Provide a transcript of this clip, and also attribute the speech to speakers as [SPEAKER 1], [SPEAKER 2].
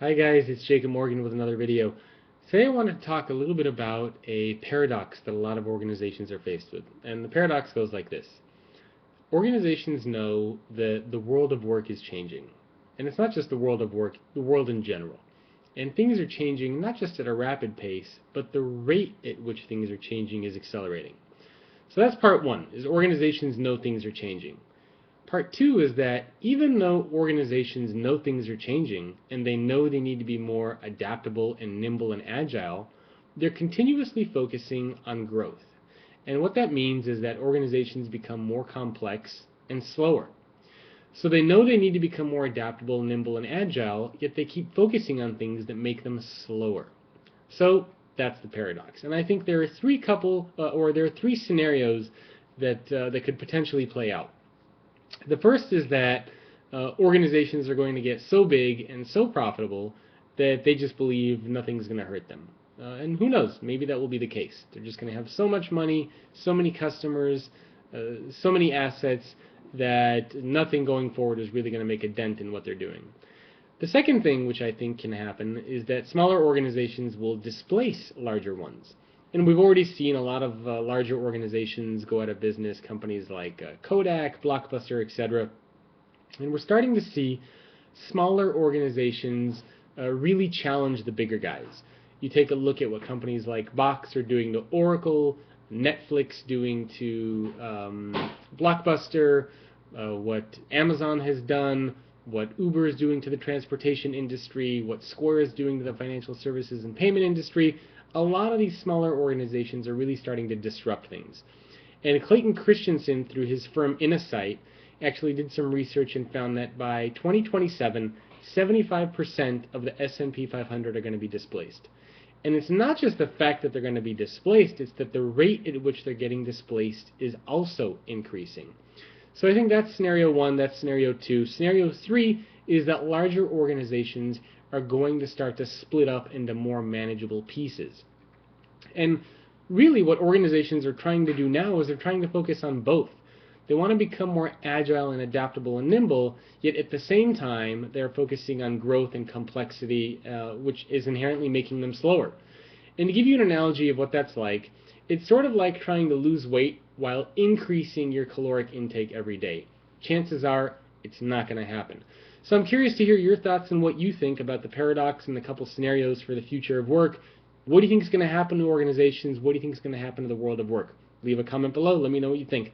[SPEAKER 1] Hi guys, it's Jacob Morgan with another video. Today I wanted to talk a little bit about a paradox that a lot of organizations are faced with. And the paradox goes like this. Organizations know that the world of work is changing. And it's not just the world of work, the world in general. And things are changing not just at a rapid pace, but the rate at which things are changing is accelerating. So that's part one, is organizations know things are changing. Part two is that even though organizations know things are changing and they know they need to be more adaptable and nimble and agile, they're continuously focusing on growth. And what that means is that organizations become more complex and slower. So they know they need to become more adaptable, nimble, and agile, yet they keep focusing on things that make them slower. So that's the paradox. And I think there are three scenarios that could potentially play out. The first is that organizations are going to get so big and so profitable that they just believe nothing's going to hurt them. And who knows, maybe that will be the case. They're just going to have so much money, so many customers, so many assets that nothing going forward is really going to make a dent in what they're doing. The second thing which I think can happen is that smaller organizations will displace larger ones. And we've already seen a lot of larger organizations go out of business, companies like Kodak, Blockbuster, etc. And we're starting to see smaller organizations really challenge the bigger guys. You take a look at what companies like Box are doing to Oracle, Netflix doing to Blockbuster, what Amazon has done, what Uber is doing to the transportation industry, what Square is doing to the financial services and payment industry. A lot of these smaller organizations are really starting to disrupt things. And Clayton Christensen, through his firm Innosight, actually did some research and found that by 2027, 75% of the S&P 500 are going to be displaced. And it's not just the fact that they're going to be displaced, it's that the rate at which they're getting displaced is also increasing. So I think that's scenario one, that's scenario two. Scenario three is that larger organizations are going to start to split up into more manageable pieces. And really what organizations are trying to do now is they're trying to focus on both. They want to become more agile and adaptable and nimble, yet at the same time they're focusing on growth and complexity, which is inherently making them slower. And to give you an analogy of what that's like, it's sort of like trying to lose weight while increasing your caloric intake every day. Chances are it's not going to happen. So I'm curious to hear your thoughts on what you think about the paradox and the couple scenarios for the future of work. What do you think is going to happen to organizations? What do you think is going to happen to the world of work? Leave a comment below. Let me know what you think.